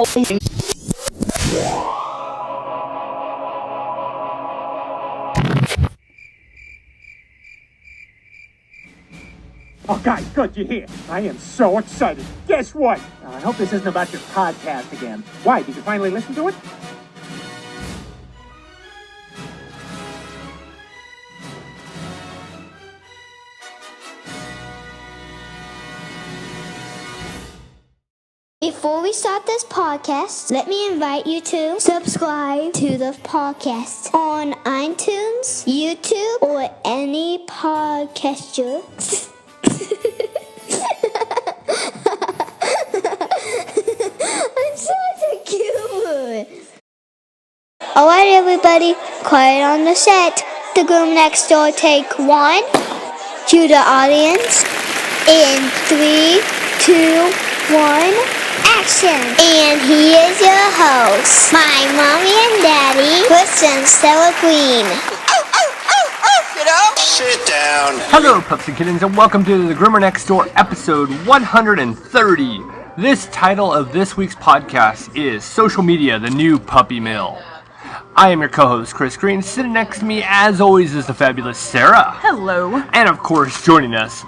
Oh, guys, good, you're here. I am so excited. Guess what? I hope this isn't about your podcast again. Why? Did you finally listen to it? Before we start this podcast, let me invite you to subscribe to the podcast on iTunes, YouTube, or any podcaster. I'm such a cute. Alright, everybody, quiet on the set. The groom next door, take one. To the audience. In 3, 2, 1. Action! And he is your host, my mommy and daddy, Chris and Stella Green. Sit down. Hello, pups and kittens, and welcome to the Groomer Next Door, episode 130. This title of this week's podcast is Social Media, the New Puppy Mill. I am your co-host, Chris Green. Sitting next to me, as always, is the fabulous Sarah. Hello. And, of course, joining us,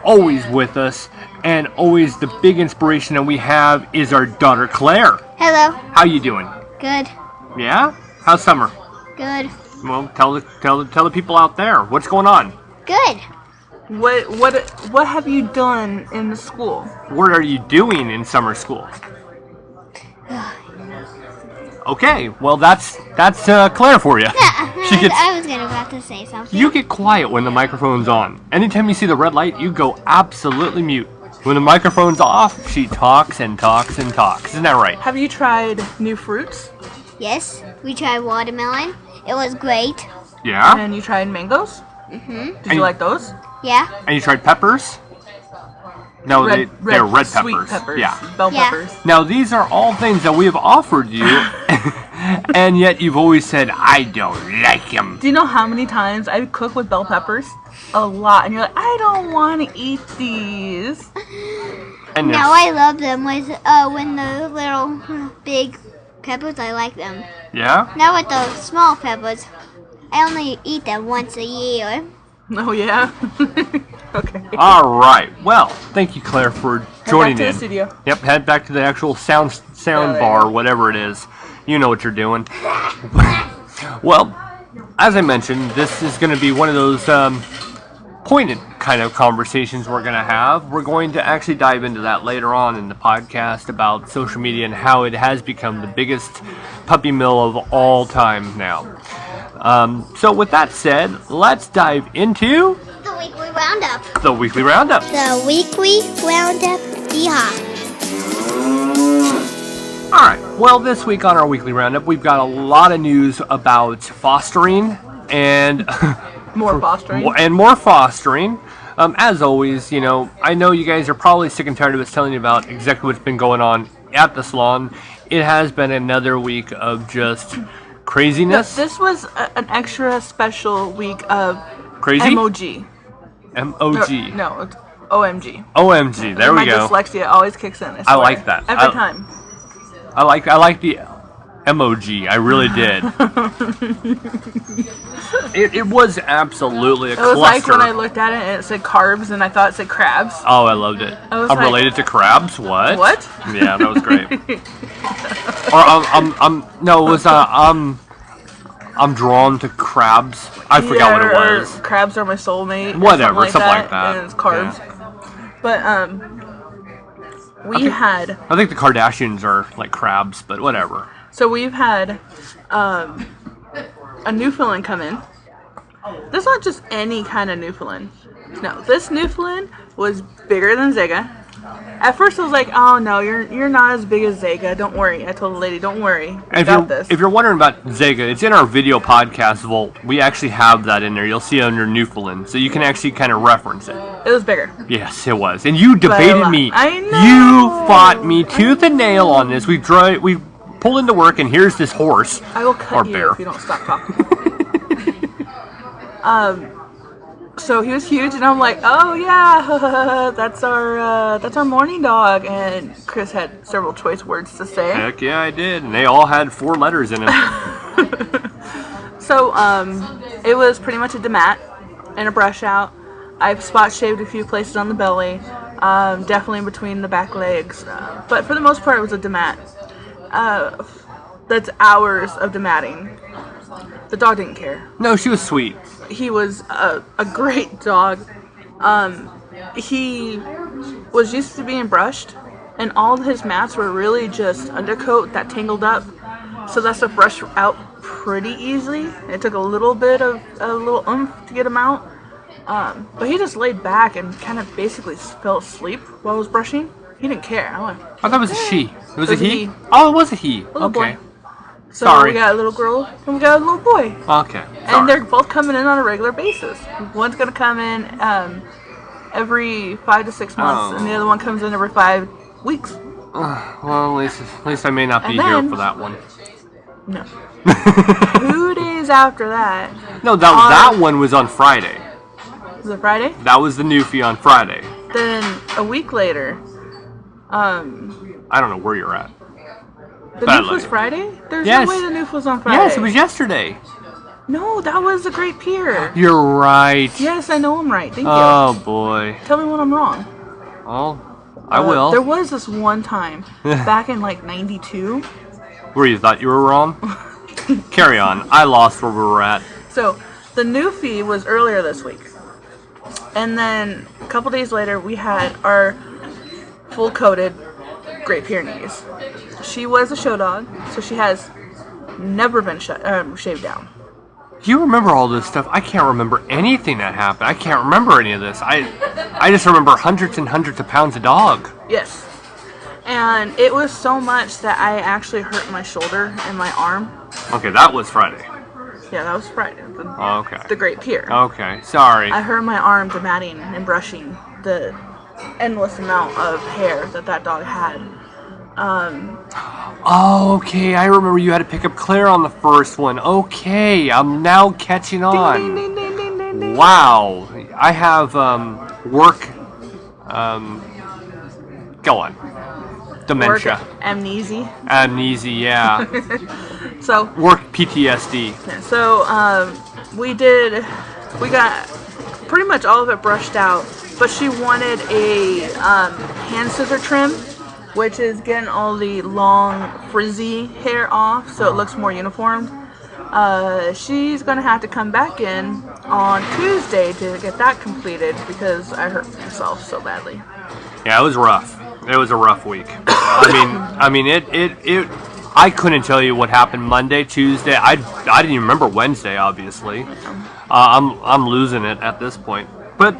always with us, and always the big inspiration that we have is our daughter, Claire. Hello. How you doing? Good. Yeah? How's summer? Good. Well, tell the people out there, what's going on? Good. What have you done in the school? What are you doing in summer school? Okay, well that's Claire for you. I was about to say something. You get quiet when the microphone's on. Anytime you see the red light, you go absolutely mute. When the microphone's off, she talks and talks and talks. Isn't that right? Have you tried new fruits? Yes, we tried watermelon. It was great. Yeah? And you tried mangoes? Mm-hmm. Did you like those? Yeah. And you tried peppers? No, they're red peppers. Sweet peppers. Yeah. Bell peppers. Now, these are all things that we have offered you, and yet you've always said, I don't like them. Do you know how many times I cook with bell peppers? A lot. And you're like, I don't want to eat these. And now I love them. When the little big peppers, I like them. Yeah? Now with the small peppers, I only eat them once a year. Oh, yeah? Okay. All right. Well, thank you, Claire, for joining Head back to in. the studio. Yep, head back to the actual sound bar, whatever it is. You know what you're doing. Well, as I mentioned, this is going to be one of those poignant kind of conversations we're going to have. We're going to actually dive into that later on in the podcast about social media and how it has become the biggest puppy mill of all time now. So with that said, let's dive into The weekly roundup. the weekly roundup. The weekly roundup. Yeehaw. Alright, well, this week on our weekly roundup, we've got a lot of news about fostering and More fostering. and more fostering. As always, you know, I know you guys are probably sick and tired of us telling you about exactly what's been going on at the salon. It has been another week of just craziness. This was an extra special week of Crazy? MOG. M-O-G. No, it's OMG. O-M-G, there we go. My dyslexia always kicks in. I like that. Every time. I like the M-O-G, I really did. It was absolutely a cluster. It was like when I looked at it and it said carbs and I thought it said crabs. Oh, I loved it. I was I'm like, related to crabs. What? What? Yeah, that was great. I'm drawn to crabs. I forgot what it was. Or crabs are my soulmate. Whatever, something like that. And it's carbs. Yeah. But I think the Kardashians are like crabs, but whatever. So we've had a Newfoundland come in. This is not just any kind of Newfoundland. No, this Newfoundland was bigger than Zega. At first I was like, oh no, you're not as big as Zega. Don't worry. I told the lady, don't worry. We got this. If you're wondering about Zega, it's in our video podcast vault. We actually have that in there. You'll see it under Newfoundland. So you can actually kind of reference it. It was bigger. Yes, it was. And you debated me. I know. You fought me tooth and nail on this. We pulled into work and here's this horse. I will cut or you bear. if you don't stop talking. So he was huge, and I'm like, oh yeah, that's our morning dog. And Chris had several choice words to say. Heck yeah, I did, and they all had 4 letters in them. So it was pretty much a demat and a brush out. I've spot shaved a few places on the belly, definitely between the back legs, but for the most part it was a demat. That's hours of dematting. The dog didn't care. No, she was sweet. He was a great dog. He was used to being brushed, and all of his mats were really just undercoat that tangled up. So that stuff brushed out pretty easily. It took a little oomph to get him out. But he just laid back and kind of basically fell asleep while I was brushing. He didn't care. I thought it was a she. Was it he? He. Oh, it was a he. Little Okay. boy. So Sorry. we got a little girl and we got a little boy. Okay. And they're both coming in on a regular basis. One's going to come in every 5 to 6 months, and the other one comes in every 5 weeks. Well, at least I may not be And here then- for that one. No. 2 days after that. No, that one was on Friday. Was it Friday? That was the Newfie on Friday. Then a week later, I don't know where you're at. the Bad Noof was luck. Friday? There's Yes. no way the Noof was on Friday. Yes, it was yesterday. No, that was a Great Pier. You're right. Yes, I know I'm right. Thank you. Oh boy. Tell me when I'm wrong. Well, I will. There was this one time back in like 92. Where you thought you were wrong? Carry on. I lost where we were at. So the Newfie was earlier this week. And then a couple days later, we had our full-coated Great Pyrenees. She was a show dog, so she has never been shaved down. You remember all this stuff. I can't remember anything that happened. I can't remember any of this. I just remember hundreds and hundreds of pounds of dog. Yes. And it was so much that I actually hurt my shoulder and my arm. Okay, that was Friday. Yeah, that was Friday. Okay. The Great Pier. Okay, sorry. I hurt my arm dematting and brushing the endless amount of hair that dog had. Oh, okay. I remember you had to pick up Claire on the first one. Okay, I'm now catching on. Ding, ding, ding, ding, ding, ding. Wow. I have work. Go on. Dementia. Work amnesia. Amnesia, yeah. So Work PTSD. So we got pretty much all of it brushed out, but she wanted a hand scissor trim, which is getting all the long frizzy hair off so it looks more uniformed. She's gonna have to come back in on Tuesday to get that completed because I hurt myself so badly. Yeah, it was rough. It was a rough week. I mean, it. I couldn't tell you what happened Monday, Tuesday. I didn't even remember Wednesday. Obviously, I'm losing it at this point. But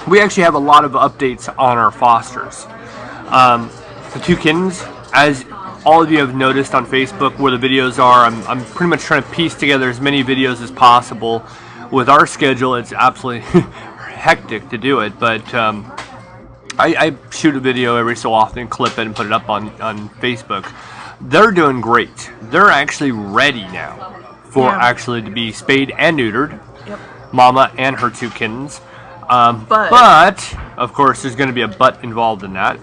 we actually have a lot of updates on our fosters. The 2 kittens, as all of you have noticed on Facebook where the videos are, I'm pretty much trying to piece together as many videos as possible. With our schedule, it's absolutely hectic to do it, but I shoot a video every so often, clip it, and put it up on Facebook. They're doing great. They're actually ready now for actually to be spayed and neutered. Yep. Mama and her 2 kittens. But, of course, there's going to be a but involved in that.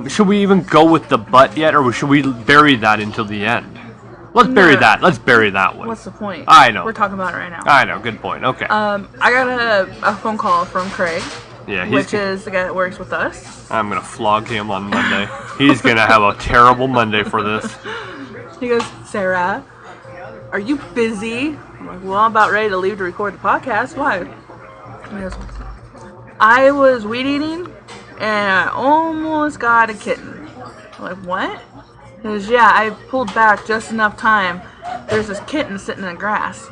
Should we even go with the but yet, or should we bury that until the end? Let's bury that. Let's bury that one. What's the point? I know. We're talking about it right now. I know. Good point. Okay. I got a phone call from Craig, Yeah, which is the guy that works with us. I'm going to flog him on Monday. He's going to have a terrible Monday for this. He goes, Sarah, are you busy? I'm like, well, I'm about ready to leave to record the podcast. Why? He goes, I was weed eating and I almost got a kitten. I'm like, what? He goes, yeah, I pulled back just enough time. There's this kitten sitting in the grass.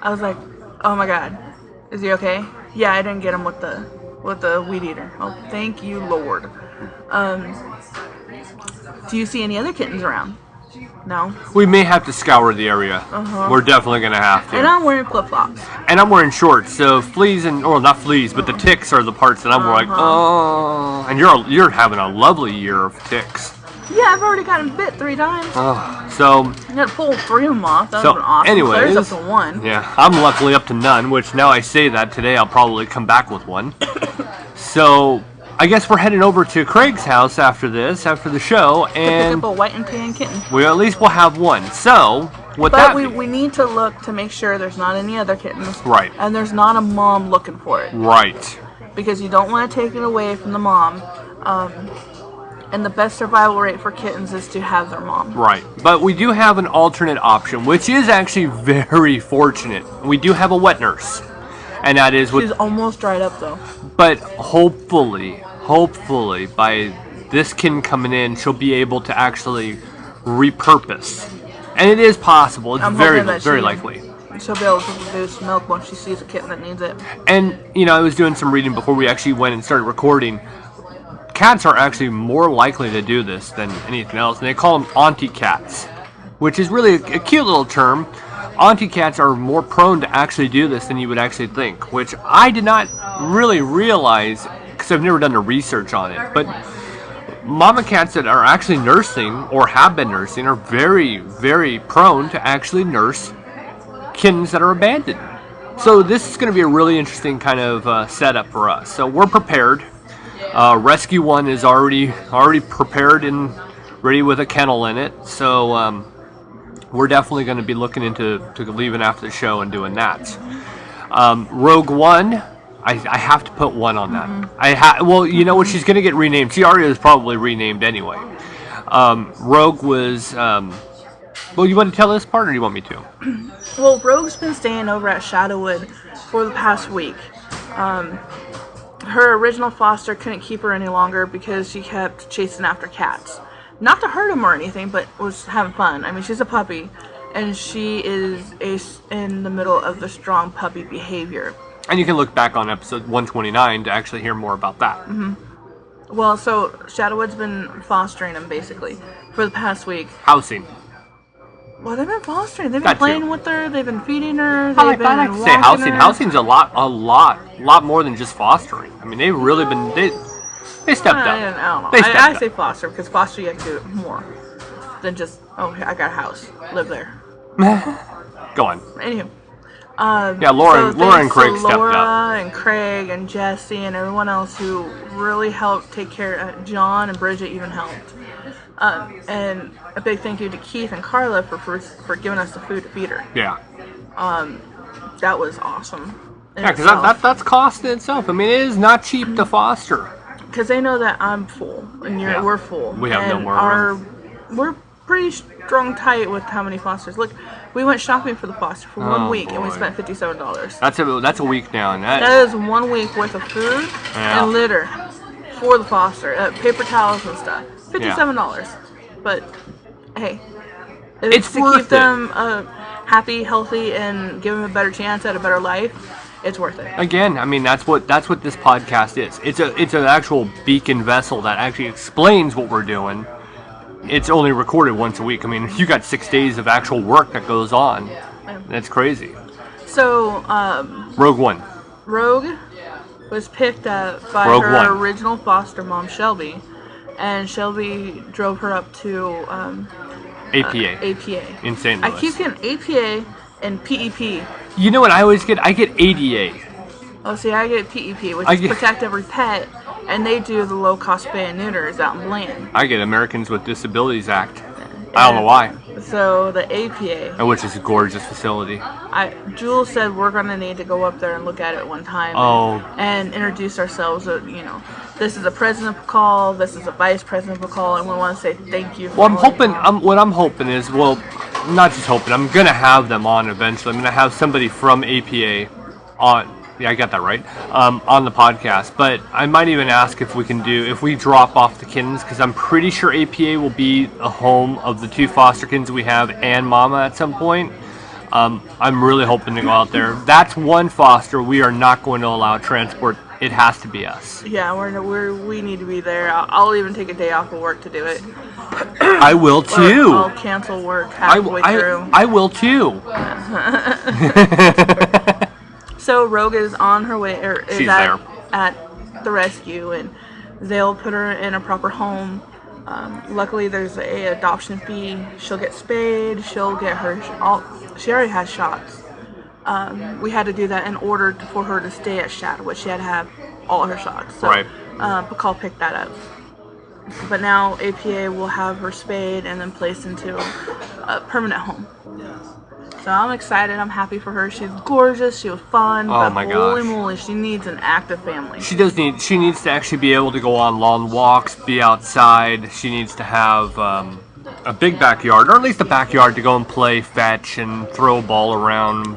I was like, oh my god, is he okay? Yeah, I didn't get him with the weed eater. Oh, thank you, Lord. Do you see any other kittens around? No. We may have to scour the area. We're definitely going to have to. And I'm wearing flip-flops. And I'm wearing shorts, so fleas or not fleas, but the ticks are the parts that I'm like, oh. And you're having a lovely year of ticks. Yeah, I've already gotten bit 3 times. So You had to pull 3 of them off. That So, would have been awesome. anyways, Claire's up to 1. yeah, I'm luckily up to none, which now I say that today I'll probably come back with one. So I guess we're heading over to Craig's house after the show, Pick and up a white and tan kitten. we at least will have one. So what But that we need to look to make sure there's not any other kittens. Right. And there's not a mom looking for it. right. Because you don't want to take it away from the mom. And the best survival rate for kittens is to have their mom. Right, but we do have an alternate option, which is actually very fortunate. We do have a wet nurse, and that is She's almost dried up though. But hopefully, by this kitten coming in, she'll be able to actually repurpose, and it is possible. It's I'm very hoping that very she- likely. She'll be able to produce milk once she sees a kitten that needs it. And I was doing some reading before we actually went and started recording. Cats are actually more likely to do this than anything else, and they call them auntie cats, which is really a cute little term. Auntie cats are more prone to actually do this than you would actually think, which I did not really realize because I've never done the research on it. But mama cats that are actually nursing or have been nursing are very, very prone to actually nurse kittens that are abandoned. So this is going to be a really interesting kind of setup for us. So we're prepared. Rescue One is already prepared and ready with a kennel in it. So we're definitely going to be looking into leaving after the show and doing that. Rogue One, I have to put 1 on that. Well, you know what? She's going to get renamed. She already was probably renamed anyway. Rogue was. Well, you want to tell this part, or do you want me to? Well, Rogue's been staying over at Shadowwood for the past week. Her original foster couldn't keep her any longer because she kept chasing after cats. Not to hurt them or anything, but was having fun. I mean, she's a puppy, and she is in the middle of the strong puppy behavior. And you can look back on episode 129 to actually hear more about that. Well, so Shadowwood's been fostering them, basically, for the past week. Housing. Well, they've been fostering. They've been playing with her. They've been feeding her. I They've been like to say walking housing. her. Housing's a lot more than just fostering. I mean, they've really been they stepped up. I don't know. They stepped I up. say foster because foster you have to do it more than just I got a house, live there. Go on. Anywho, Yeah, Laura and thanks Craig to stepped Laura up. and Craig and Jesse and everyone else who really helped take care. John and Bridget even helped. And a big thank you to Keith and Carla for giving us the food to feed her. Yeah. That was awesome. Yeah, because that's cost in itself. I mean, it is not cheap to foster. Because they know that I'm full and we're full. We have no and more room. We're pretty strung tight with how many fosters. Look, we went shopping for the foster for 1 week and we boy. spent $57. That's a week now, and That is 1 week worth of food Yeah. and litter for the foster, paper towels and stuff. $57. But hey, if It's to worth keep them happy, healthy, and give them a better chance at a better life, it's worth it. Again, I mean, that's what this podcast is. It's an actual beacon vessel that actually explains what we're doing. It's only recorded once a week. I mean, you got 6 days of actual work that goes on. That's crazy. So, Rogue One. Rogue was picked up by Rogue her One. original foster mom, Shelby, and Shelby drove her up to APA. APA. In St. Louis. I keep getting APA and PEP. You know what I always get? I get ADA. Oh, see, I get PEP, which I is get- Protect Every Pet, and they do the low-cost spay and neuters out in Bland. I get Americans with Disabilities Act. I don't know why. So the APA, Which is a gorgeous facility. Jules said we're gonna need to go up there and look at it one time. Oh. And introduce ourselves. This is a president call. This is a vice president call, and we want to say thank you. Well, I'm hoping. What I'm hoping is, well, not just hoping. I'm gonna have them on eventually. I'm gonna have somebody from APA on. Yeah, I got that right. On the podcast, but I might even ask if we drop off the kittens, because I'm pretty sure APA will be a home of the 2 foster kittens we have and Mama at some point. I'm really hoping to go out there. That's one foster we are not going to allow transport. It has to be us. Yeah, we need to be there. I'll even take a day off of work to do it. I will too. I'll cancel work halfway through. I will too. So Rogue is on her way, or is She's at the rescue, and they'll put her in a proper home. Luckily, there's a adoption fee. She'll get spayed. She'll get she already has shots. We had to do that in order for her to stay at Shadwood. She had to have all her shots. So, right. Bacall picked that up. But now APA will have her spayed and then placed into a permanent home. So I'm excited. I'm happy for her. She's gorgeous. She was fun. Oh but my holy gosh. moly, she needs an active family. She needs to actually be able to go on long walks, be outside. She needs to have a big backyard, or at least a backyard to go and play fetch and throw a ball around,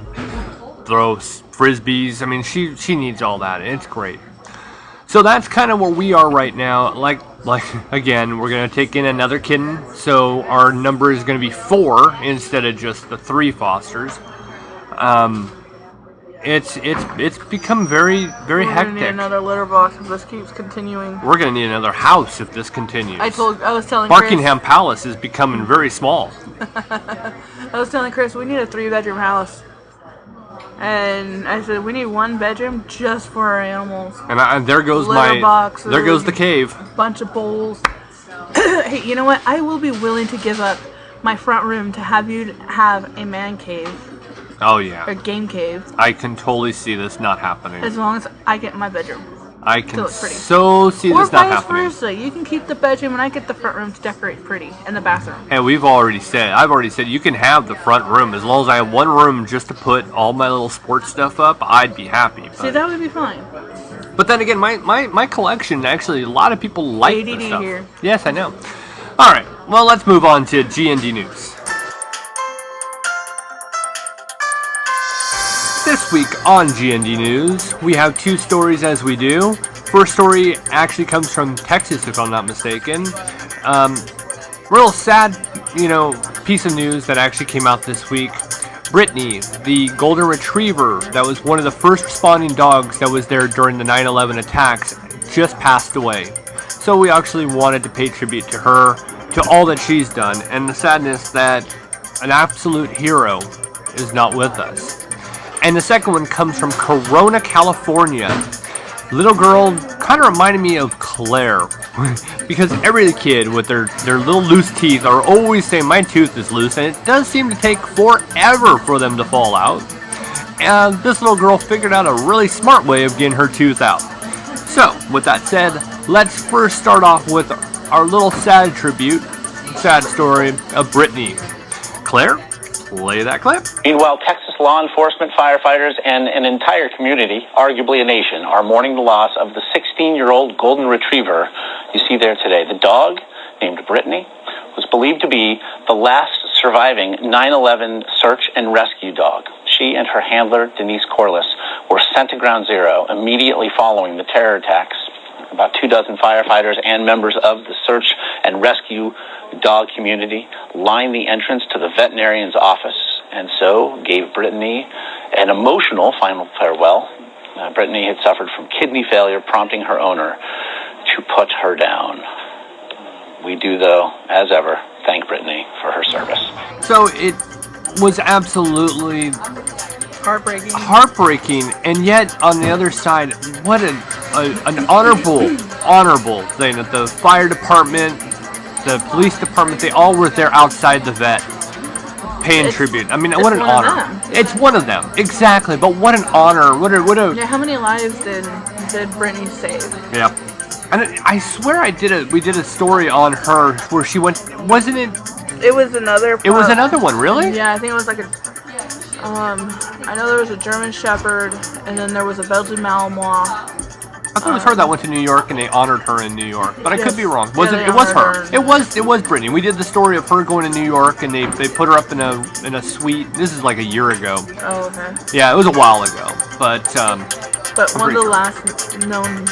throw frisbees. I mean, she needs all that. It's great. So that's kind of where we are right now. Like again, we're gonna take in another kitten, so our number is gonna be 4 instead of just the 3 fosters. It's become very hectic. We're gonna need another litter box if this keeps continuing. We're gonna need another house if this continues. I was telling Buckingham Palace is becoming very small. I was telling Chris we need a 3-bedroom house. And I said, we need 1 bedroom just for our animals. And there goes Litter boxes, there goes the cave. Bunch of bowls. Hey, you know what? I will be willing to give up my front room to have you have a man cave. Oh yeah. A game cave. I can totally see this not happening. As long as I get my bedroom. I can look pretty. so see Or this not vice happening. versa. You can keep the bedroom and I get the front room to decorate pretty. And the bathroom. And I've already said you can have the front room as long as I have 1 room just to put all my little sports stuff up. I'd be happy. See, that would be fine. But then again, my collection, actually, a lot of people like this ADD stuff. here. Yes, I know. All right, well, let's move on to GND News. This week on GND News, we have 2 stories as we do. First story actually comes from Texas, if I'm not mistaken. Real sad, piece of news that actually came out this week. Brittany, the golden retriever that was one of the first responding dogs that was there during the 9/11 attacks, just passed away. So we actually wanted to pay tribute to her, to all that she's done, and the sadness that an absolute hero is not with us. And the second one comes from Corona, California. Little girl kind of reminded me of Claire, because every kid with their little loose teeth are always saying, my tooth is loose, and it does seem to take forever for them to fall out. And this little girl figured out a really smart way of getting her tooth out. So, with that said, let's first start off with our little sad story of Brittany. Claire, play that clip. Meanwhile, Texas law enforcement, firefighters, and an entire community, arguably a nation, are mourning the loss of the 16-year-old golden retriever you see there today. The dog, named Brittany, was believed to be the last surviving 9/11 search and rescue dog. She and her handler, Denise Corliss, were sent to Ground Zero immediately following the terror attacks. About 24 firefighters and members of the search and rescue dog community lined the entrance to the veterinarian's office and so gave Brittany an emotional final farewell. Brittany had suffered from kidney failure, prompting her owner to put her down. We do, though, as ever, thank Brittany for her service. So it was absolutely heartbreaking, and yet on the other side, what an honorable thing that the fire department, the police department, they all were there outside the vet paying tribute. I mean, what an honor. It's one of them, exactly, but what an honor. Yeah, how many lives did Brittany save? Yeah. And I swear we did a story on her where she went, wasn't it? It was another pup. It was another one, really? Yeah, I think it was like I know there was a German Shepherd, and then there was a Belgian Malinois. I thought it was her that went to New York and they honored her in New York, but I could be wrong. Yeah, It was her. It was Brittany. We did the story of her going to New York and they put her up in a suite. This is like a year ago. Oh, okay. Yeah, it was a while ago, but one of the last known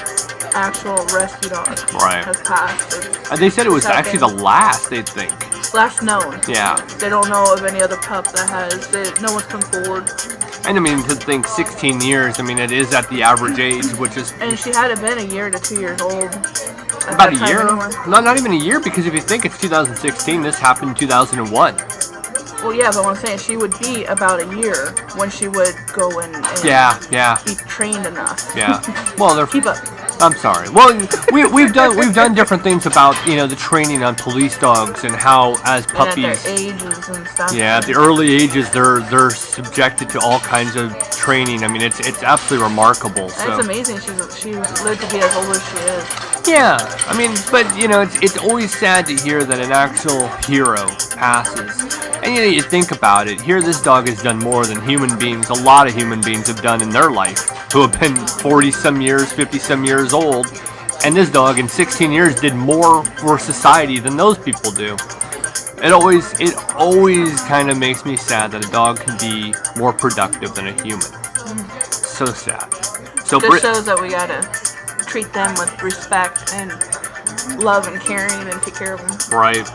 actual rescue dogs has passed. They said it was actually the last, they think. Last known. Yeah. They don't know of any other pup that has. No one's come forward. And I mean, to think 16 years, I mean, it is at the average age, which is... And she had been a year to 2 years old. About a year? Not even a year, because if you think it's 2016, this happened in 2001. Well, yeah, but what I'm saying, she would be about a year when she would go and be be trained enough. Yeah. Well, keep up. I'm sorry. Well, we've done different things about the training on police dogs and how as puppies. And at their ages and stuff. Yeah, at the early ages they're subjected to all kinds of training. I mean, it's absolutely remarkable. So. It's amazing. She lived to be as old as she is. Yeah, I mean, but it's always sad to hear that an actual hero passes. And you think about it. Here, this dog has done more than a lot of human beings have done in their life, who have been 40-some years, 50-some years old. And this dog, in 16 years, did more for society than those people do. It always kind of makes me sad that a dog can be more productive than a human. So sad. So Just shows that we gotta treat them with respect and love and caring and take care of them. Right.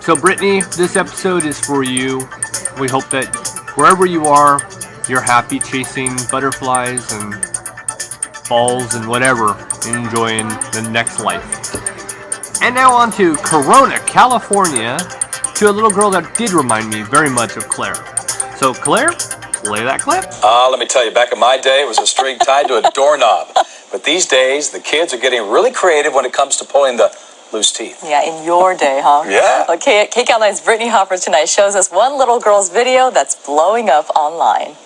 So Brittany, this episode is for you. We hope that wherever you are, you're happy chasing butterflies and balls and whatever, enjoying the next life. And now on to Corona, California, to a little girl that did remind me very much of Claire. So Claire, play that clip. Let me tell you, back in my day, it was a string tied to a doorknob. But these days, the kids are getting really creative when it comes to pulling the loose teeth. Yeah, in your day, huh? Yeah. Okay, KCAL9's Brittany Hopper tonight shows us one little girl's video that's blowing up online.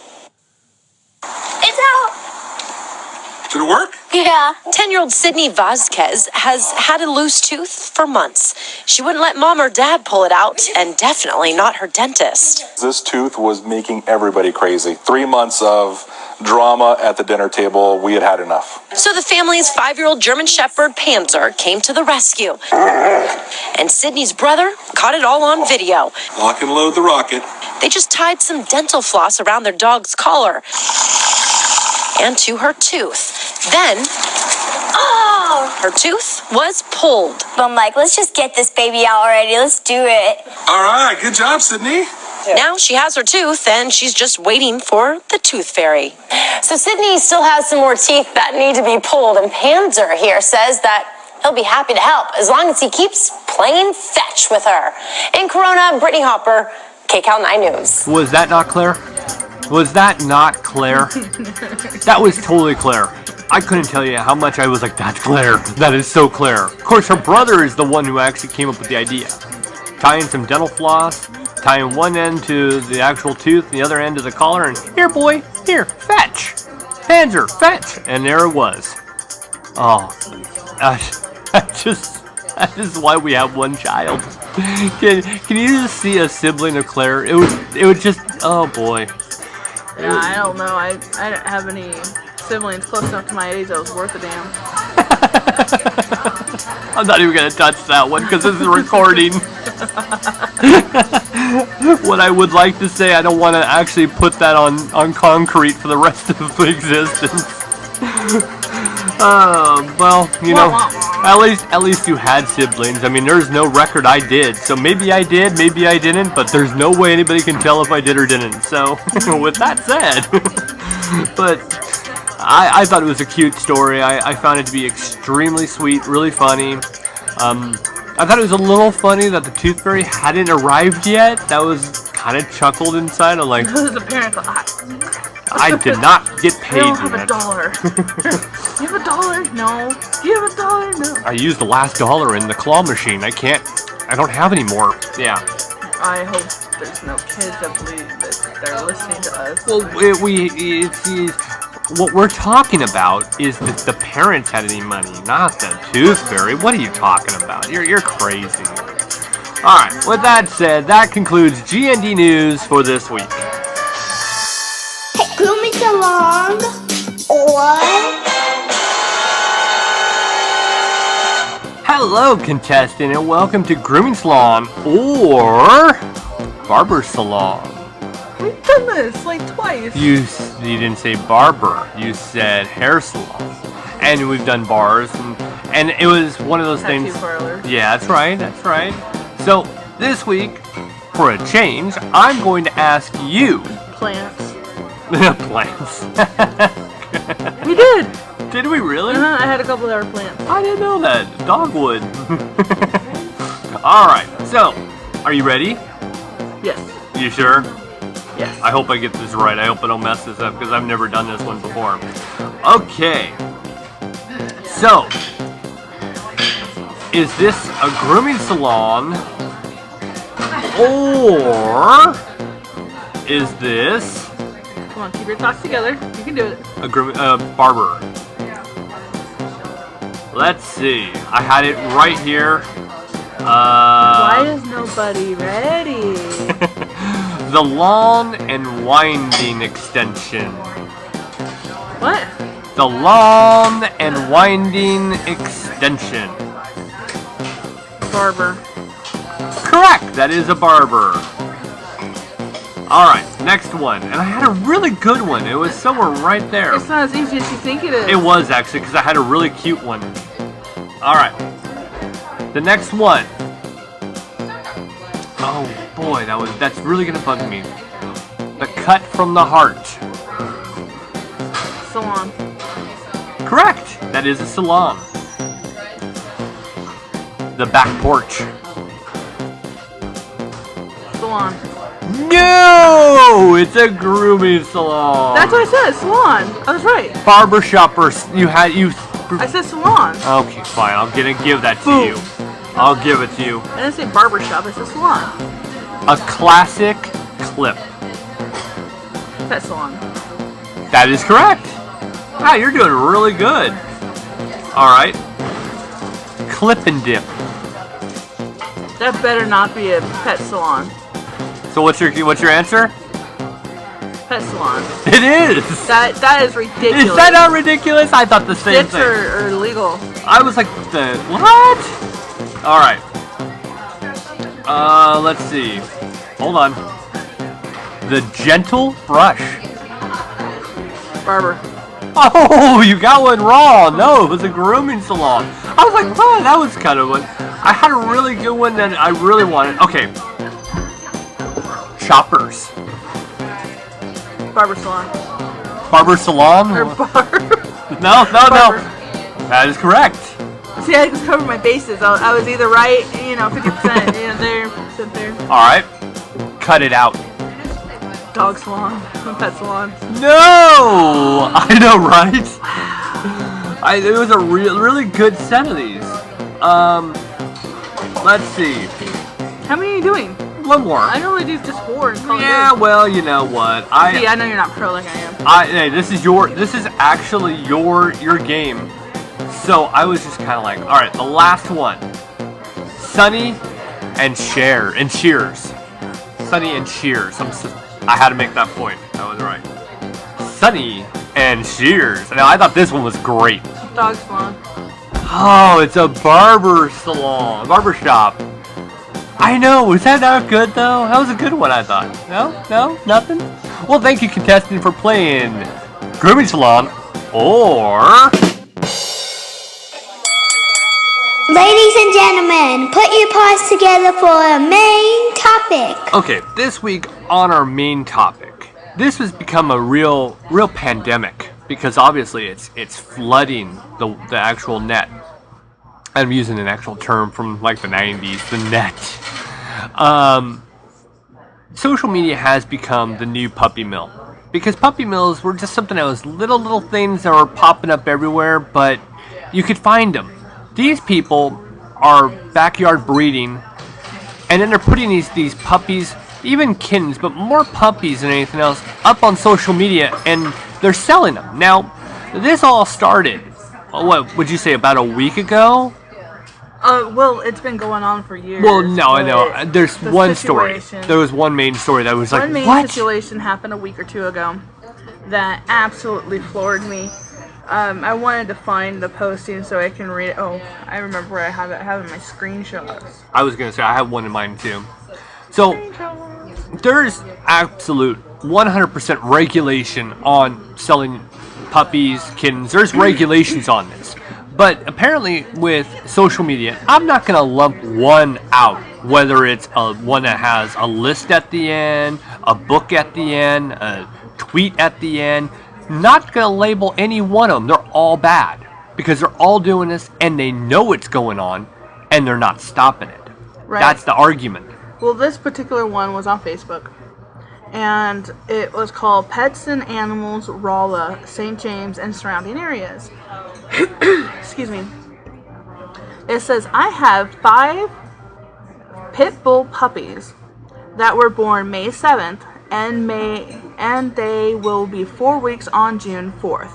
It's out! Did it work? Yeah. 10-year-old Sydney Vasquez has had a loose tooth for months. She wouldn't let mom or dad pull it out, and definitely not her dentist. This tooth was making everybody crazy. 3 months of drama at the dinner table. We had enough. So the family's 5-year-old German Shepherd Panzer came to the rescue. And Sydney's brother caught it all on video. Lock and load the rocket. They just tied some dental floss around their dog's collar and to her tooth. Then, her tooth was pulled. I'm like, let's just get this baby out already. Let's do it. All right, good job, Sydney. Now she has her tooth, and she's just waiting for the tooth fairy. So Sydney still has some more teeth that need to be pulled, and Panzer here says that he'll be happy to help as long as he keeps playing fetch with her. In Corona, Brittany Hopper, KCAL9 News. Was that not Claire? Was that not Claire? That was totally Claire. I couldn't tell you how much I was like, that's Claire. That is so Claire. Of course, her brother is the one who actually came up with the idea. Tying some dental floss, tying one end to the actual tooth, the other end to the collar, and here, boy, here, fetch. Panzer, fetch. And there it was. Oh, that is why we have one child. Can you just see a sibling of Claire? It would just, oh boy. Yeah, I don't know. I didn't have any siblings close enough to my age that was worth a damn. I'm not even going to touch that one because this is recording. What I would like to say, I don't want to actually put that on concrete for the rest of existence. Well, at least you had siblings. I mean, there's no record I did, so maybe I did, maybe I didn't, but there's no way anybody can tell if I did or didn't. So, with that said, but I thought it was a cute story. I found it to be extremely sweet, really funny. I thought it was a little funny that the Tooth Fairy hadn't arrived yet. That was kind of chuckled inside. I'm like, The parents are I did not get paid I don't have yet. $1. You have $1? No. Do you have $1? No. I used the last dollar in the claw machine. I don't have any more. Yeah. I hope there's no kids that believe that they're listening to us. Well, what we're talking about is that the parents had any money, not the Tooth Fairy. What are you talking about? You're crazy. All right. With that said, that concludes GND News for this week. Hey, grooming salon or Hello, contestant, and welcome to Grooming Salon or Barber Salon. We've done this like twice. You didn't say barber. You said hair salon. And we've done bars, and it was one of those Tattoo things. parlor. Yeah, that's right. So this week, for a change, I'm going to ask you. Plants. Plants. We did. Did we really? I had a couple of our plants. I didn't know that. Dogwood. All right. So, are you ready? Yes. You sure? Yes. I hope I get this right. I hope I don't mess this up because I've never done this one before. Okay. So, is this a grooming salon, or is this Come on, keep your thoughts together. You can do it. a barber? Let's see. I had it right here. Why is nobody ready? The lawn and winding extension. What? The lawn and winding extension. Barber. Correct. That is a barber. All right, next one. And I had a really good one. It was somewhere right there. It's not as easy as you think it is. It was actually, because I had a really cute one. All right. The next one. Oh boy, that's really gonna bug me. The cut from the heart. Salon. Correct. That is a salon. The back porch. Salon. No, it's a grooming salon. That's what I said. Salon. I was right. Barber shoppers. You. I said salon. Okay, fine. I'm gonna give that to Boom. you. I'll give it to you. I didn't say barber shop. I said salon. A classic clip. Pet salon. That is correct. Wow, you're doing really good. All right. Clip and dip. That better not be a pet salon. So what's your answer? Pet salon. It is. That is ridiculous. Is that not ridiculous? I thought the same Dits thing. are illegal. I was like, what? All right. Let's see. Hold on. The gentle brush. Barber. Oh, you got one wrong. No, it was a grooming salon. I was like, wow, that was kind of one. I had a really good one that I really wanted. Okay. Choppers. Barber salon. Barber salon? Or bar. No. That is correct. See, I just covered my bases. I was either right, 50%, there, percent there. All right. Cut it out. Dog salon. Pet salon. No! I know, right? It was a really good set of these. Let's see. How many are you doing? One more. I normally do just 4 and call it Yeah, good. well, you know what? See, I know you're not pro like I am. Hey, this is actually your game. So I was just kind of like, all right, the last one. Sonny and Shears. Sonny and Shears. I had to make that point. That was right. Sonny and Shears. Now, I thought this one was great. Dog salon. Oh, it's a barber salon. Barber shop. I know. Was that not good, though? That was a good one, I thought. No? Nothing? Well, thank you, contestant, for playing grooming salon or... Ladies and gentlemen, put your paws together for a main topic. Okay, this week on our main topic, this has become a real pandemic because obviously it's flooding the actual net. I'm using an actual term from like the 90s, the net. Social media has become the new puppy mill because puppy mills were just something that was little things that were popping up everywhere, but you could find them. These people are backyard breeding, and then they're putting these puppies, even kittens, but more puppies than anything else, up on social media, and they're selling them. Now, this all started, what would you say, about a week ago? Well, it's been going on for years. Well, no, I know. There's one story. There was one main story that was like, what? One main situation happened a week or two ago that absolutely floored me. I wanted to find the posting so I can read it. Oh, I remember where I have it. I have it in my screenshots. I was going to say, I have one in mind too. So, there's absolute 100% regulation on selling puppies, kittens. There's regulations on this. But apparently with social media, I'm not going to lump one out, whether it's one that has a list at the end, a book at the end, a tweet at the end. Not going to label any one of them. They're all bad because they're all doing this and they know what's going on and they're not stopping it. Right. That's the argument. Well, this particular one was on Facebook. And it was called Pets and Animals, Rolla, St. James, and surrounding areas. Excuse me. It says, I have 5 pit bull puppies that were born May 7th, and they will be 4 weeks on June 4th.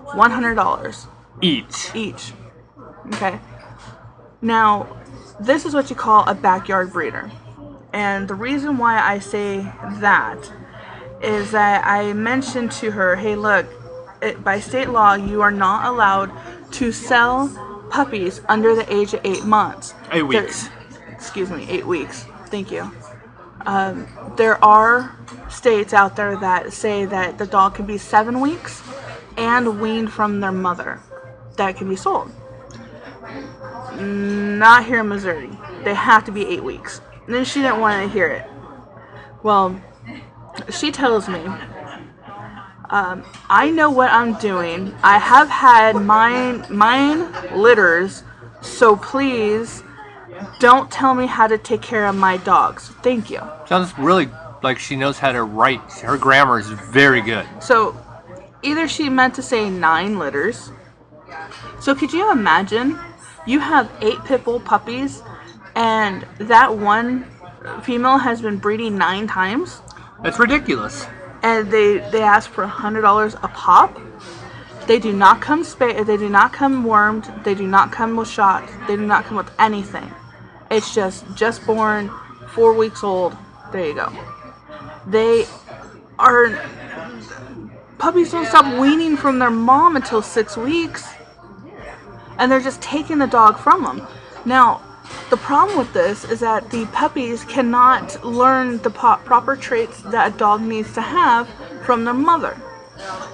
$100. Each. Okay. Now, this is what you call a backyard breeder. And the reason why I say that is that I mentioned to her, hey, look, by state law, you are not allowed to sell puppies under the age of 8 months. 8 weeks. 8 weeks. Thank you. There are states out there that say that the dog can be 7 weeks and weaned from their mother. That can be sold. Not here in Missouri. They have to be 8 weeks. And then she didn't want to hear it. Well, she tells me, I know what I'm doing. I have had mine litters, so please don't tell me how to take care of my dogs. Thank you. Sounds really like she knows how to write. Her grammar is very good. So, either she meant to say 9 litters. So could you imagine? You have 8 pit bull puppies, and that one female has been breeding 9 times? That's ridiculous. And they ask for $100 a pop. They do not come they do not come wormed. They do not come with shots. They do not come with anything. It's just born, 4 weeks old. There you go. Puppies don't stop weaning from their mom until 6 weeks. And they're just taking the dog from them. Now, the problem with this is that the puppies cannot learn the proper traits that a dog needs to have from their mother.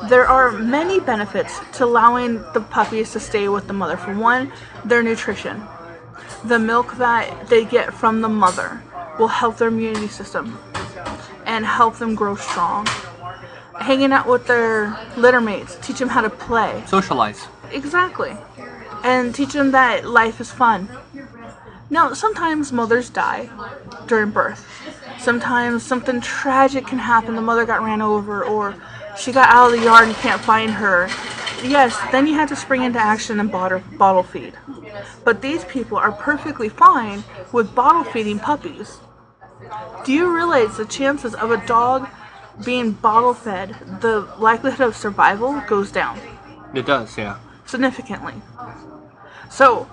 There are many benefits to allowing the puppies to stay with the mother. For one, their nutrition. The milk that they get from the mother will help their immunity system and help them grow strong. Hanging out with their litter mates, teach them how to play. Socialize. Exactly. And teach them that life is fun. Now, sometimes mothers die during birth. Sometimes something tragic can happen. The mother got ran over, or she got out of the yard and can't find her. Yes, then you have to spring into action and bottle feed. But these people are perfectly fine with bottle feeding puppies. Do you realize the chances of a dog being bottle fed, the likelihood of survival goes down? It does, yeah. Significantly. So,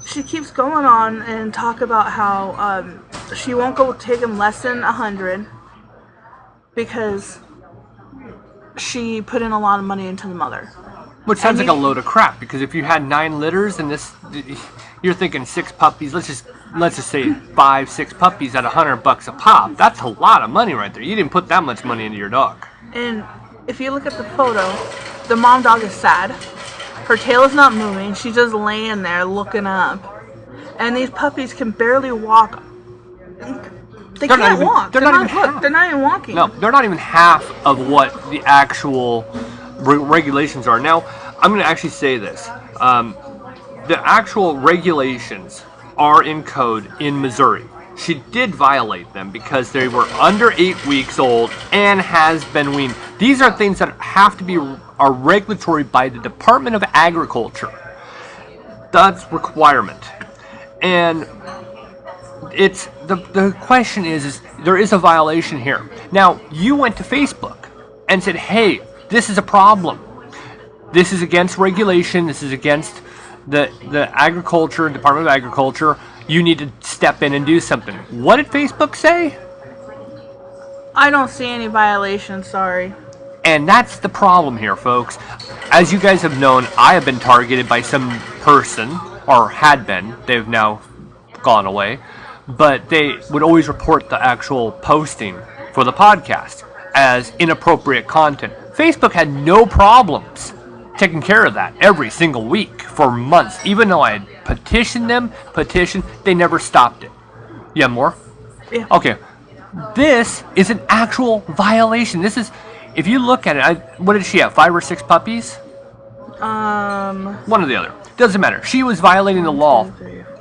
she keeps going on and talk about how she won't go take him less than 100 because she put in a lot of money into the mother. Which sounds like a load of crap, because if you had 9 litters and you're thinking 6 puppies, let's just say 5, 6 puppies at $100 a pop. That's a lot of money right there. You didn't put that much money into your dog. And if you look at the photo, the mom dog is sad. Her tail is not moving. She's just laying there looking up. And these puppies can barely walk. They can't walk. They're not even walking. No, they're not even half of what the actual regulations are. Now, I'm going to actually say this. The actual regulations are in code in Missouri. She did violate them because they were under 8 weeks old and has been weaned. These are things that have to be are regulatory by the Department of Agriculture. That's requirement. And it's the question is there is a violation here. Now, you went to Facebook and said, hey, this is a problem. This is against regulation. This is against the Department of Agriculture. You need to step in and do something. What did Facebook say? I don't see any violations, sorry. And that's the problem here, folks. As you guys have known, I have been targeted by some person, or had been. They've now gone away. But they would always report the actual posting for the podcast as inappropriate content. Facebook had no problems taking care of that every single week for months. Even though I had petitioned, they never stopped it. You have more? Yeah. Okay. This is an actual violation. This is, if you look at it, what did she have? 5 or 6 puppies? One or the other. Doesn't matter. She was violating the law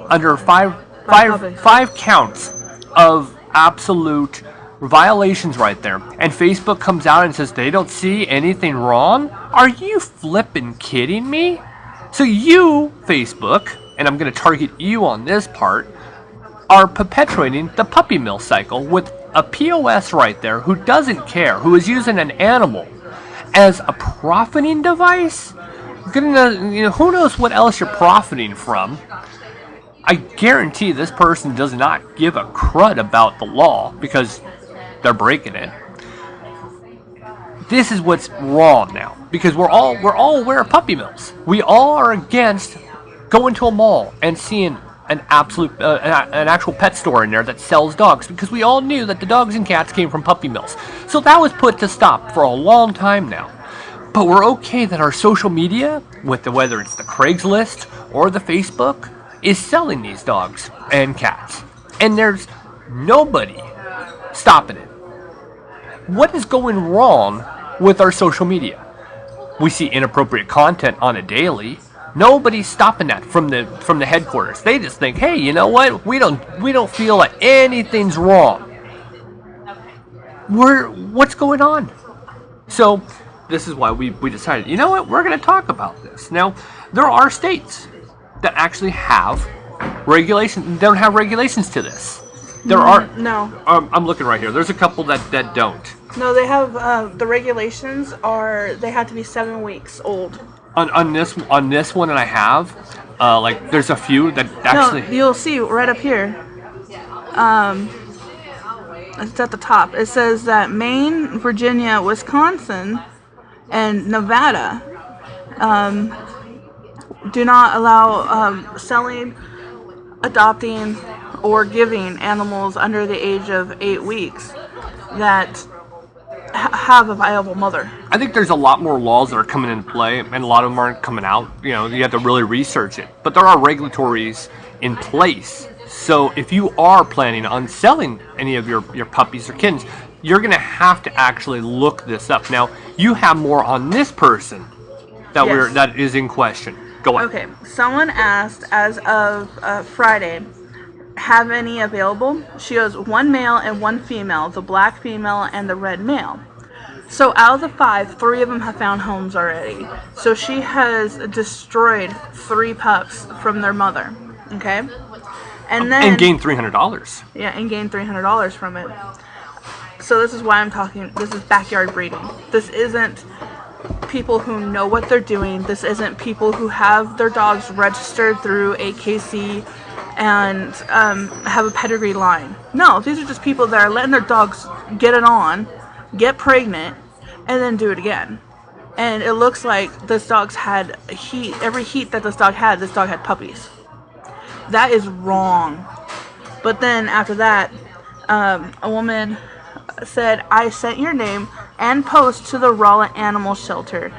under five counts of absolute violations right there, and Facebook comes out and says they don't see anything wrong? Are you flippin' kidding me? So you, Facebook, and I'm going to target you on this part, are perpetuating the puppy mill cycle with a POS right there who doesn't care, who is using an animal as a profiting device. Who knows what else you're profiting from? I guarantee this person does not give a crud about the law because they're breaking it. This is what's wrong now, because we're all aware of puppy mills. We all are against going to a mall and seeing an actual pet store in there that sells dogs, because we all knew that the dogs and cats came from puppy mills. So that was put to stop for a long time now. But we're okay that our social media, whether it's the Craigslist or the Facebook, is selling these dogs and cats. And there's nobody stopping it. What is going wrong with our social media? We see inappropriate content on a daily. Nobody's stopping that from the headquarters. They just think, hey, you know what? We don't feel like anything's wrong. What's going on? So this is why we decided, you know what? We're going to talk about this. Now, there are states that actually have regulations. Don't have regulations to this. There are. No. I'm looking right here. There's a couple that don't. No, they have the regulations are they have to be 7 weeks old. On this one that I have, there's a few that actually. No, you'll see right up here. It's at the top. It says that Maine, Virginia, Wisconsin, and Nevada do not allow selling, adopting, or giving animals under the age of 8 weeks that have a viable mother. I think there's a lot more laws that are coming into play, and a lot of them aren't coming out. You have to really research it. But there are regulatories in place. So if you are planning on selling any of your puppies or kittens, you're going to have to actually look this up. Now, you have more on this person that is in question. Go on. Okay, someone asked as of Friday, have any available? She goes, 1 male and 1 female, the black female and the red male. So out of the 5, 3 of them have found homes already. So she has destroyed 3 pups from their mother. Okay? And gained $300. Yeah, and gained $300 from it. So this is why I'm talking, this is backyard breeding. This isn't people who know what they're doing. This isn't people who have their dogs registered through AKC and have a pedigree line. No, these are just people that are letting their dogs get it on, get pregnant, and then do it again. And it looks like this dog's had heat. Every heat that this dog had puppies. That is wrong. But then after that, a woman said, I sent your name and post to the Rolla Animal Shelter.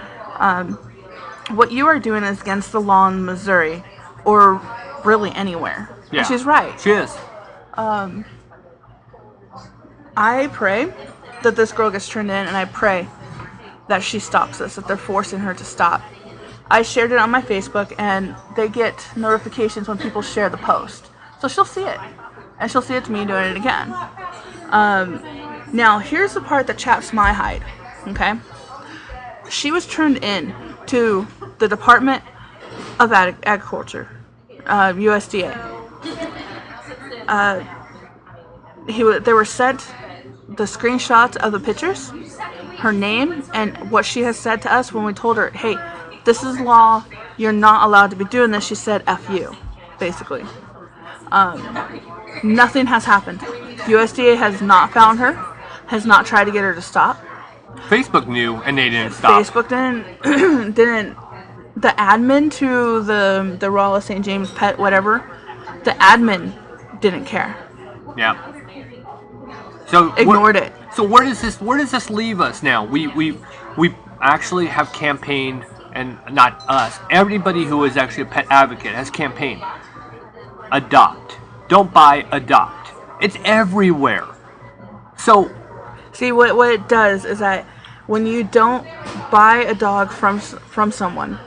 What you are doing is against the law in Missouri, or really anywhere. Yeah. And she's right. She is. I pray that this girl gets turned in, and I pray that she stops this, that they're forcing her to stop. I shared it on my Facebook, and they get notifications when people share the post. So she'll see it, and she'll see it's me doing it again. Now, here's the part that chaps my hide, okay? She was turned in to the Department of Agriculture, USDA. They were sent the screenshots of the pictures, her name, and what she has said to us when we told her, hey, this is law, you're not allowed to be doing this. She said, F you, basically. Nothing has happened. USDA has not found her, has not tried to get her to stop. Facebook knew, and they didn't stop. Facebook didn't. The admin to the Rolla St. James Pet, whatever, the admin didn't care. Yeah. So ignored it. So where does this leave us now? We actually have campaigned, and not us. Everybody who is actually a pet advocate has campaigned. Adopt. Don't buy, adopt. It's everywhere. So, see, what it does is that when you don't buy a dog from someone,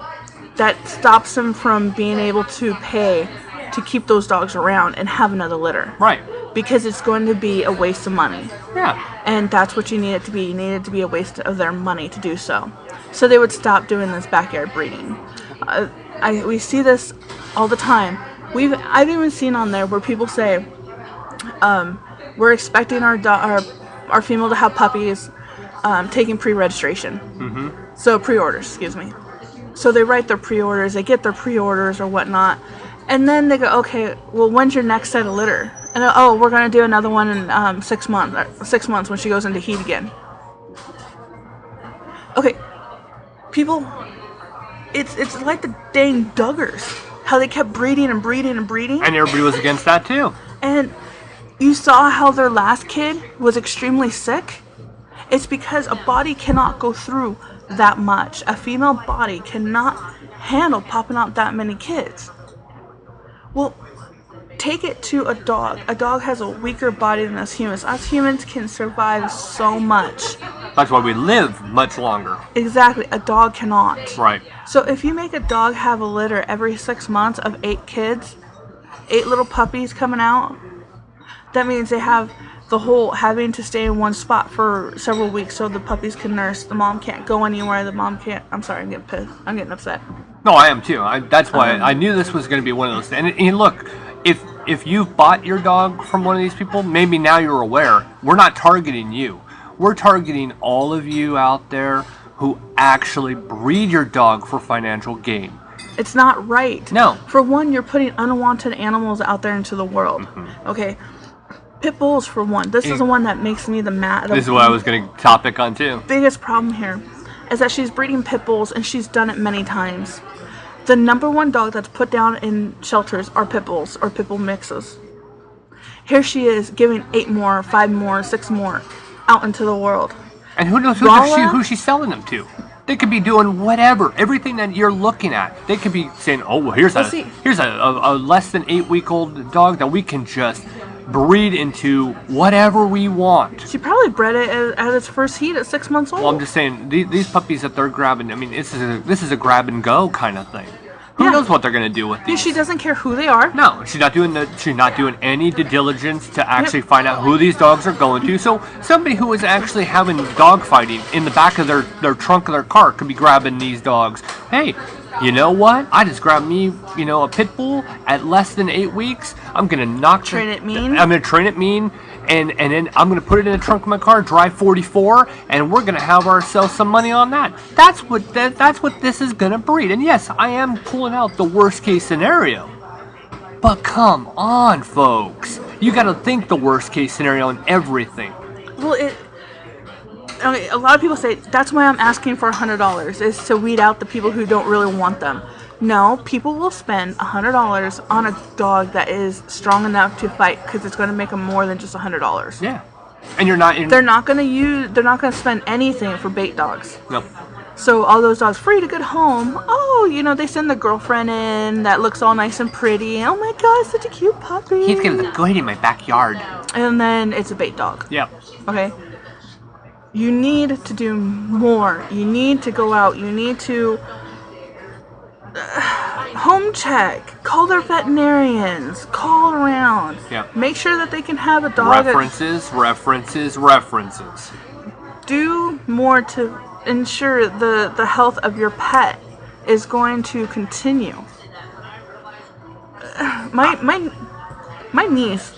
that stops them from being able to pay to keep those dogs around and have another litter. Right. Because it's going to be a waste of money. Yeah. And that's what you need it to be. You need it to be a waste of their money to do so. So they would stop doing this backyard breeding. We see this all the time. I've even seen on there where people say, we're expecting our female to have puppies, taking pre-registration. Mm-hmm. So pre-orders, excuse me. So they write their pre-orders, they get their pre-orders or whatnot, and then they go, okay, well, when's your next set of litter? And we're going to do another one in 6 months. 6 months when she goes into heat again. Okay, people, it's like the dang Duggars, how they kept breeding and breeding and breeding. And everybody was against that too. And you saw how their last kid was extremely sick. It's because a body cannot go through that much. A female body cannot handle popping out that many kids. Well, take it to a dog. A dog has a weaker body than us humans. Us humans can survive so much. That's why we live much longer. Exactly. A dog cannot. Right. So if you make a dog have a litter every 6 months of 8 kids, 8 little puppies coming out, that means they have the whole having to stay in one spot for several weeks so the puppies can nurse. The mom can't go anywhere. The mom can't. I'm sorry, I'm getting pissed. I'm getting upset. No, I am too. That's why I knew this was going to be one of those things. And look, if you've bought your dog from one of these people, maybe now you're aware. We're not targeting you. We're targeting all of you out there who actually breed your dog for financial gain. It's not right. No. For one, you're putting unwanted animals out there into the world. Mm-hmm. Okay. Pit bulls, for one. This is the one that makes me the mad. This is what I was going to topic on too. Biggest problem here is that she's breeding pit bulls, and she's done it many times. The number one dog that's put down in shelters are pit bulls or pit bull mixes. Here she is giving 8 more, 5 more, 6 more out into the world. And who knows who she's selling them to? They could be doing whatever, everything that you're looking at. They could be saying, "Oh, well, here's a less than 8-week-old dog that we can just breed into whatever we want." She probably bred it at its first heat at 6 months old. Well, I'm just saying these puppies that they're grabbing. I mean, this is a grab and go kind of thing. Who knows what they're gonna do with these? She doesn't care who they are. No, she's not doing any due diligence to actually find out who these dogs are going to. So somebody who is actually having dog fighting in the back of their trunk of their car could be grabbing these dogs. Hey, you know what? I just grabbed me, a pit bull at less than 8 weeks. I'm gonna train it mean. I'm gonna train it mean, and then I'm gonna put it in the trunk of my car, drive 44, and we're gonna have ourselves some money on that. That's what this is gonna breed. And yes, I am pulling out the worst case scenario, but come on, folks, you gotta think the worst case scenario on everything. Well, a lot of people say that's why I'm asking for $100 is to weed out the people who don't really want them. No, people will spend $100 on a dog that is strong enough to fight because it's going to make them more than just $100. Yeah, and they're not going to spend anything for bait dogs. Nope. So all those dogs free to good home. Oh, they send the girlfriend in that looks all nice and pretty. Oh my God, such a cute puppy. He's gonna look good in my backyard. And then it's a bait dog. Yep. Okay. You need to do more. You need to go out. You need to home check. Call their veterinarians. Call around. Yep. Make sure that they can have a dog. References. Do more to ensure the health of your pet is going to continue. My niece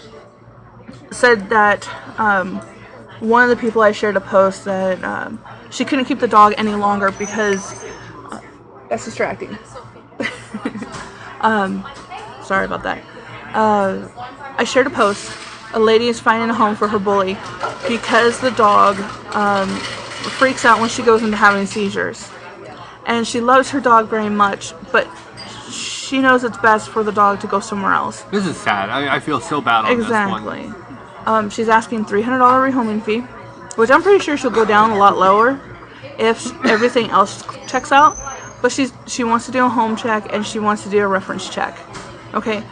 said that one of the people I shared a post that she couldn't keep the dog any longer because that's distracting. Sorry about that. I shared a post. A lady is finding a home for her bully because the dog freaks out when she goes into having seizures. And she loves her dog very much, but she knows it's best for the dog to go somewhere else. This is sad. I feel so bad on this one. Exactly. She's asking $300 rehoming fee, which I'm pretty sure she'll go down a lot lower if everything else checks out. But she wants to do a home check and she wants to do a reference check. Okay.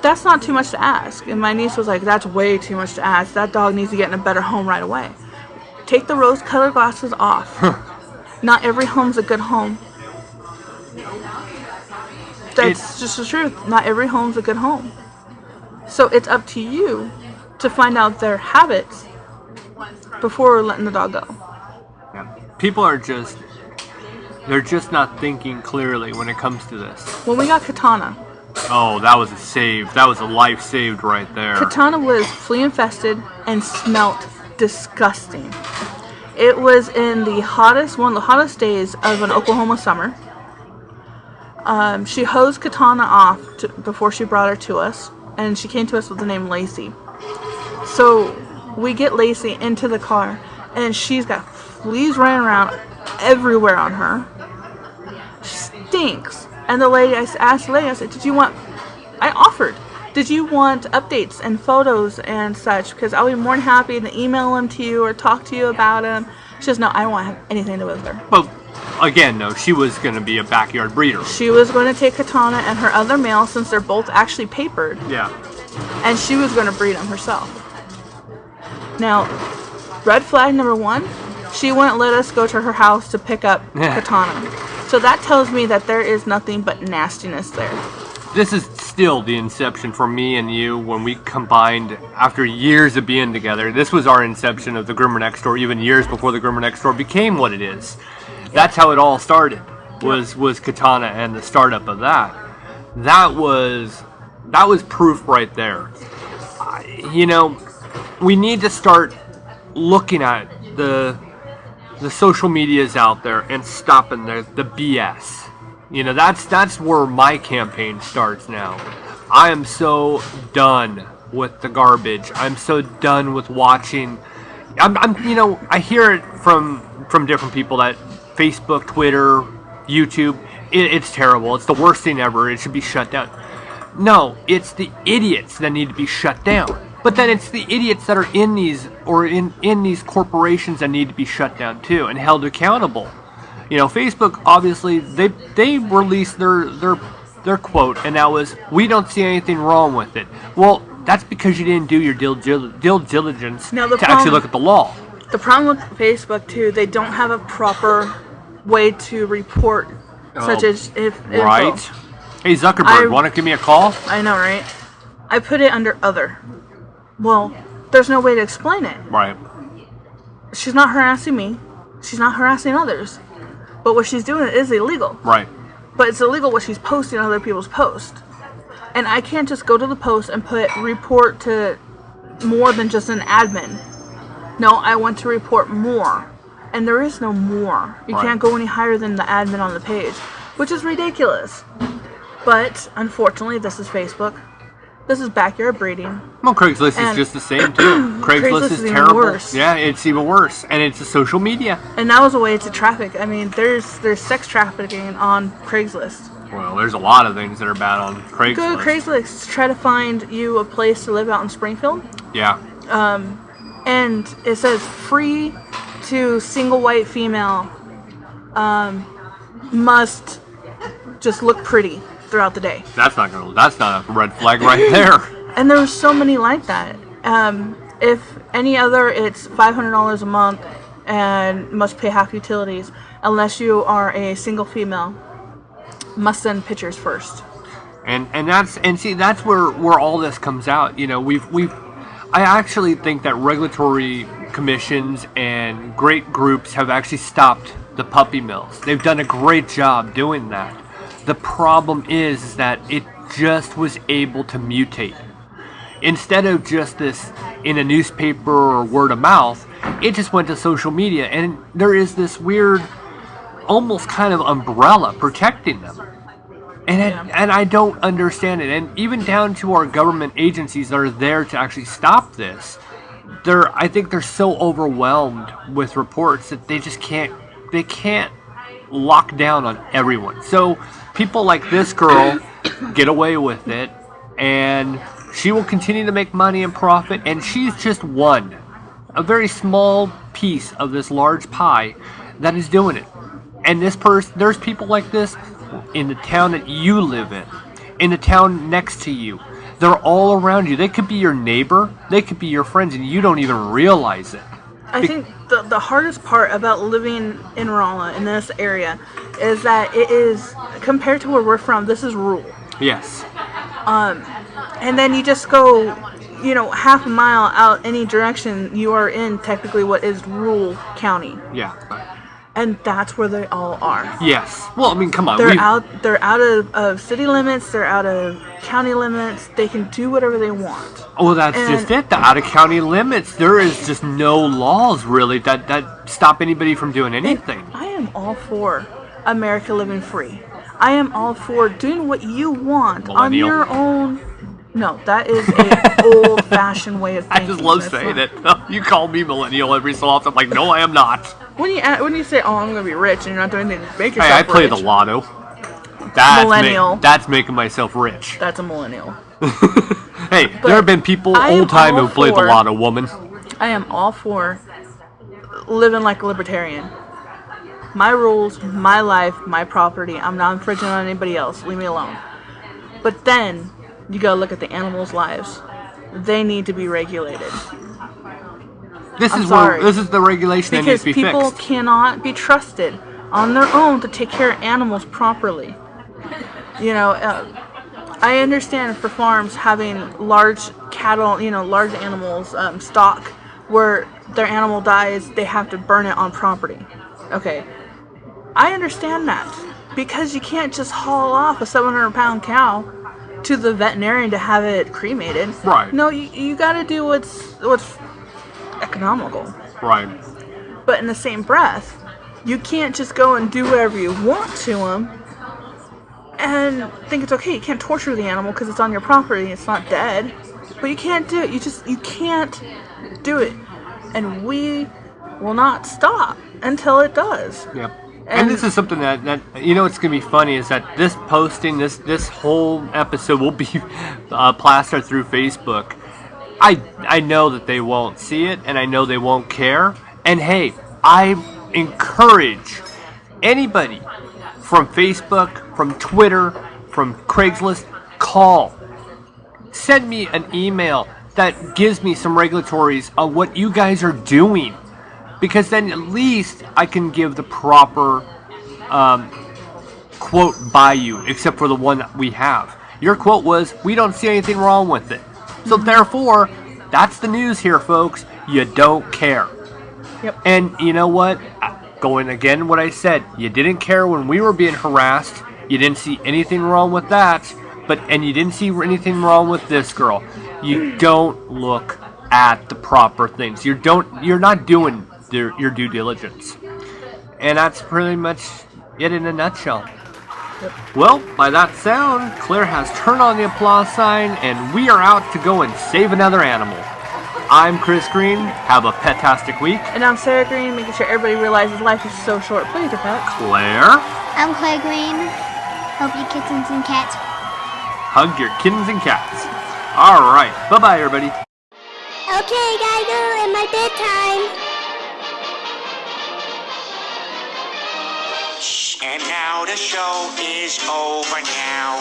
That's not too much to ask. And my niece was like, that's way too much to ask. That dog needs to get in a better home right away. Take the rose-colored glasses off. Not every home's a good home. That's just the truth. Not every home's a good home. So it's up to you to find out their habits before letting the dog go. Yeah. People are just, they're just not thinking clearly when it comes to this. When we got Katana, oh, that was a save. That was a life saved right there. Katana was flea infested and smelt disgusting. It was in one of the hottest days of an Oklahoma summer. She hosed Katana off before she brought her to us, and she came to us with the name Lacey. So we get Lacey into the car, and she's got fleas running around everywhere on her. She stinks. And the lady, I asked the lady, I said, did you want updates and photos and such? Because I'll be more than happy to email them to you or talk to you about them. She says, no, I don't want to have anything to do with her. Well, again, no, she was going to be a backyard breeder. She was going to take Katana and her other male, since they're both actually papered. Yeah. And she was going to breed them herself. Now, red flag number 1, she wouldn't let us go to her house to pick up Katana. So that tells me that there is nothing but nastiness there. This is still the inception for me and you when we combined after years of being together. This was our inception of the Groomer Next Door, even years before the Groomer Next Door became what it is. That's how it all started, was Katana and the startup of that. That was proof right there. We need to start looking at the social medias out there and stopping the BS. That's where my campaign starts now. I am so done with the garbage. I'm so done with watching. I hear it from different people that Facebook, Twitter, YouTube, it's terrible. It's the worst thing ever. It should be shut down. No, it's the idiots that need to be shut down. But then it's the idiots that are in these corporations that need to be shut down too and held accountable. Facebook, obviously, they released their quote, and that was, "We don't see anything wrong with it." Well, that's because you didn't do your due diligence to actually look at the law. The problem with Facebook too, they don't have a proper way to report, such as if right. Hey Zuckerberg, want to give me a call? I know, right? I put it under other. Well, there's no way to explain it. Right. She's not harassing me. She's not harassing others. But what she's doing is illegal. Right. But it's illegal what she's posting on other people's posts. And I can't just go to the post and put report to more than just an admin. No, I want to report more. And there is no more. You can't go any higher than the admin on the page, which is ridiculous. But, unfortunately, this is Facebook. This is backyard breeding. Well, Craigslist is just the same, too. Craigslist is terrible. Worse. Yeah, it's even worse. And it's a social media. And that was a way to traffic. I mean, there's sex trafficking on Craigslist. Well, there's a lot of things that are bad on Craigslist. Go to Craigslist to try to find you a place to live out in Springfield. Yeah. And it says free to single white female, must just look pretty throughout the day. That's not a red flag right there. And there were so many like that. If any other, it's $500 a month and must pay half utilities unless you are a single female. Must send pictures first. And that's where all this comes out. I actually think that regulatory commissions and great groups have actually stopped the puppy mills. They've done a great job doing that. The problem is that it just was able to mutate. Instead of just this in a newspaper or word of mouth, it just went to social media, and there is this weird, almost kind of umbrella protecting them. And I don't understand it. And even down to our government agencies that are there to actually stop this, I think they're so overwhelmed with reports that they can't lock down on everyone. So people like this girl get away with it, and she will continue to make money and profit, and she's just a very small piece of this large pie that is doing it. And there's people like this in the town that you live in the town next to you. They're all around you. They could be your neighbor, they could be your friends, and you don't even realize it. I think the hardest part about living in Rolla, in this area, is that it is, compared to where we're from, this is rural. Yes. And then you just go, half a mile out any direction, you are in technically what is rural county. Yeah. And that's where they all are. Yes. Well, I mean, come on. They're out of city limits. They're out of county limits. They can do whatever they want. Oh, that's just it. The out of county limits. There is just no laws really that stop anybody from doing anything. I am all for America living free. I am all for doing what you want on your own. No, that is a old-fashioned way of thinking. I just love saying it. You call me millennial every so often. I'm like, no, I am not. When you say, "Oh, I'm going to be rich," and you're not doing anything to make yourself rich. I play the lotto. Millennial. That's making myself rich. That's a millennial. Hey, there have been people old time who played the lotto, woman. I am all for living like a libertarian. My rules, my life, my property. I'm not infringing on anybody else. Leave me alone. But then you gotta look at the animals' lives. They need to be regulated. This is the regulation that needs to be fixed. Because people cannot be trusted on their own to take care of animals properly. I understand for farms having large cattle, large animals, stock, where their animal dies, they have to burn it on property. Okay. I understand that. Because you can't just haul off a 700-pound cow to the veterinarian to have it cremated. Right. No, you got to do what's economical. Right. But in the same breath, you can't just go and do whatever you want to them and think it's okay. You can't torture the animal because it's on your property. It's not dead. But you can't do it. You can't do it. And we will not stop until it does. Yep. And this is something that it's going to be funny is that this posting, this whole episode will be plastered through Facebook. I know that they won't see it, and I know they won't care. And hey, I encourage anybody from Facebook, from Twitter, from Craigslist, call. Send me an email that gives me some regulatories on what you guys are doing. Because then at least I can give the proper quote by you, except for the one that we have. Your quote was, we don't see anything wrong with it. So therefore, that's the news here, folks. You don't care. Yep. And you know what? Going again what I said, you didn't care when we were being harassed. You didn't see anything wrong with that. And you didn't see anything wrong with this girl. You don't look at the proper things. You're not doing your due diligence. And that's pretty much it in a nutshell. Yep. Well, by that sound, Claire has turned on the applause sign, and we are out to go and save another animal. I'm Chris Green. Have a pet-tastic week. And I'm Sarah Green, making sure everybody realizes life is so short. Play with your pets. Claire. I'm Claire Green. Hope you kittens and cats. Hug your kittens and cats. All right. Bye-bye, everybody. Okay, gotta go in my bedtime. And now the show is over now.